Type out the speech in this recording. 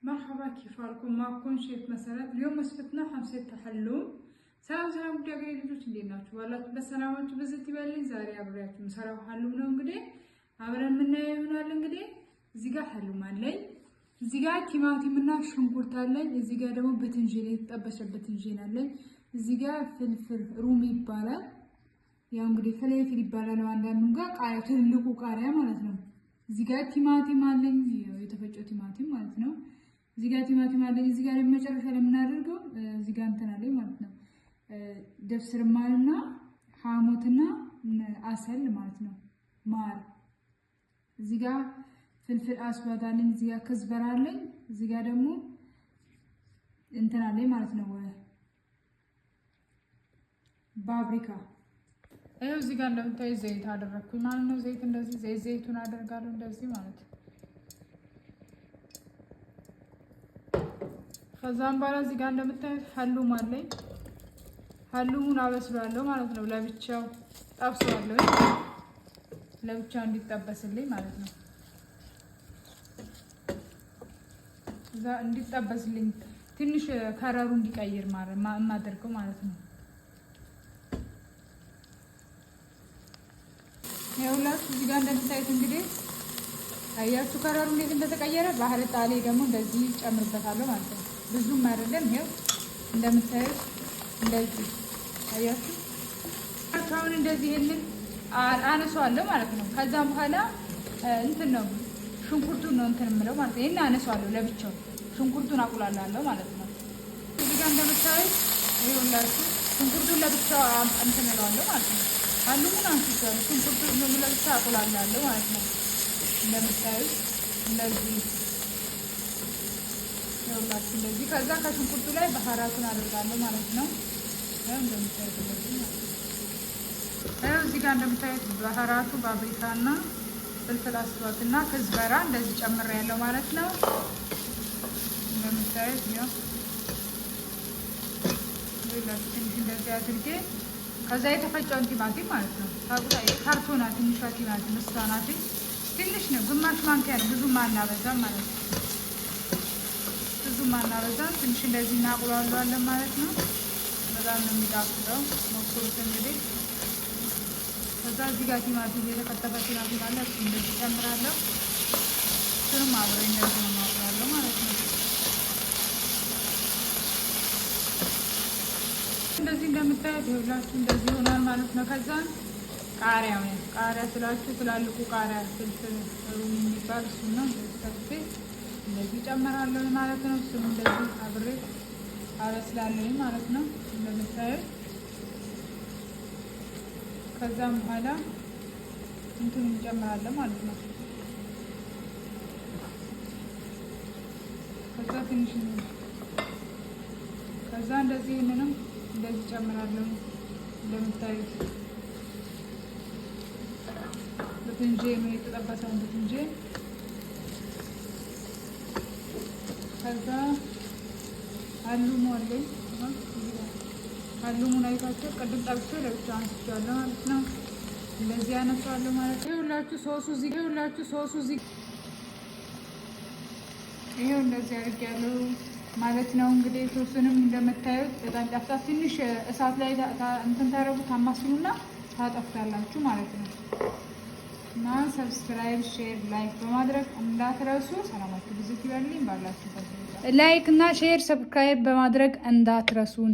مرحبا كيفكم معكم شيف مسارات. اليوم وصفتنا 5 تحلوم. سلام ጉዳይ ገሬ ልጆች እንዴት ናችሁ? ዋላችሁ በሰላማችሁ በዘት ይበልኝ። ዛሬ አብሬያችሁ መሰራው ሐሉም ነው። እንግዲህ አብረን የምናየው ይሆናል። እንግዲህ እዚህ ጋር ሐሉም አለኝ፣ እዚህ ጋር ቲማቲምና ሽንኩርት አለኝ፣ እዚህ ጋር ደግሞ በትንጅል የተጠበሰ በትንጅል አለኝ፣ እዚህ ጋር ፍልፍል ሩም ይባላል። ያው እንግዲህ ፍልፍል ይባላል አንዳንዱ ጋር ቃሪያ ትልቁ ቃሪያ ማለት ነው። እዚህ ጋር ቲማቲም አለኝ፣ የተፈጨው ቲማቲም ማለት ነው። እዚህ ጋር ቲማቲም አለኝ። እዚህ ጋር መጨረሻ ላይ የምናደርገው እዚህ ጋር እንትን አለኝ ማለት ነው። ደብስ ርማንና ሐሞትና አሰል ማለት ነው፣ ማር። እዚህ ጋር ፍልፍል አስዋድ አለኝ፣ እዚህ ጋር ከዝበራ አለኝ፣ እዚህ ጋር ደግሞ እንትን አለኝ ማለት ነው፣ ፓፕሪካ። ይሄው እዚህ ጋር እንደምታዩ ዘይት አደረኩኝ ማለት ነው። ዘይት እንደዚህ ዘይቱን አደርጋለሁ እንደዚህ ማለት ነው። ከዛም በኋላ እዚህ ጋር እንደምታዩት ሐሉም አለኝ። ሐሉሙን አበስላለሁ ማለት ነው። ለብቻው ጠብሰዋለሁ ለብቻው እንዲጠበስልኝ ማለት ነው። እዛ እንዲጠበስልኝ ትንሽ ከረሩ እንዲቀይር ማለት ማደርገው ማለት ነው። ይኸውላችሁ እዚህ ጋር እንደምታዩት እንግዲህ አያችሁ ከረሩ እንዴት እንደተቀየረ። ባህር ጣሌ ደግሞ እንደዚህ ጨምርበታለሁ ማለት ነው። ብዙም አይደለም። ይሄው እንደምታዩት እንደዚህ አያችሁ። አሁን እንደዚህ ይሄንን አነሳዋለሁ ማለት ነው። ከዛም በኋላ እንትን ነው ሽንኩርቱን ነው እንትን የምለው ማለት ነው። ይሄን አነሳዋለሁ ለብቻው፣ ሽንኩርቱን አቁላላለሁ ማለት ነው። እዚህ ጋር እንደምታዩት ይኸውላችሁ ሽንኩርቱን ለብቻው እንትን እለዋለሁ ማለት ነው። ሐሉሙን አንስቻለሁ፣ ሽንኩርቱን ለብቻው አቁላላለሁ ማለት ነው። እንደምታዩት እንደዚህ ይኸውላችሁ እንደዚህ። ከዛ ከሽንኩርቱ ላይ ባህራቱን አደርጋለሁ ማለት ነው። እንደምታዩት እንደዚህ ማለት ነው። እዚህ ጋር እንደምታዩት ባህራቱ ፓፕሪካና ፍልፍል አስዋትና ከዝበራ እንደዚህ ጨምሬያለሁ ማለት ነው። እንደምታዩት ያው ትንሽ እንደዚህ አድርጌ ከዛ የተፈጨውን ቲማቲም ማለት ነው። ታቁታ ካርቶና ትንሿ ቲማቲም መስዋናት ትንሽ ነው፣ ግማሽ ማንኪያ ነው። ብዙም አናበዛም ማለት ነው። ብዙም አናበዛም፣ ትንሽ እንደዚህ እናቁላለዋለን ማለት ነው። በጣም ነው የሚጣፍጠው። ሞክሩት እንግዲህ። ከዛ እዚህ ጋር ቲማቲም የተከተፈ ቲማቲም አለ፣ እሱ እንደዚህ ጨምራለሁ። እሱንም አብረን እንደዚህ ነው ማቁላለሁ ማለት ነው። እንደዚህ እንደምታዩት ይኸውላችሁ እንደዚህ ይሆናል ማለት ነው። ከዛ ቃሪያ ስላችሁ ትላልቁ ቃሪያ ፍልፍል ሩም የሚባል እሱ ነው። እንደዚህ ጨምራለሁ ማለት ነው። እሱም እንደዚህ አብሬ አበስላለሁ ማለት ነው እንደምታዩት። ከዛም በኋላ እንትን እንጨምራለን ማለት ነው። ከዛ ትንሽ ከዛ እንደዚህ ይሄንንም እንደዚህ ጨምራለሁ እንደምታዩት። በትንጄ ነው የተጠበሰው በትንጄ። ከዛ ሐሉሙ አለኝ። ሐሉሙን አይታችሁ ቅድም ጠብሼ ለብቻ አንስቻለሁ ማለት ነው። እንደዚህ አነሳዋለሁ ማለት ነው። ይኸውላችሁ ሶሱ እዚህ ይሄው እንደዚህ አድርጌያለሁ ማለት ነው። እንግዲህ ሶሱንም እንደምታዩት በጣም ጣፍጣ። ትንሽ እሳት ላይ እንትን ታረጉት ታማስሉና ታጠፍታላችሁ ማለት ነው። እና ሰብስክራይብ፣ ሼር፣ ላይክ በማድረግ እንዳትረሱ። ሰላማችሁ ብዙ ይበልኝ ባላችሁበት። ላይክ እና ሼር ሰብስክራይብ በማድረግ እንዳትረሱን።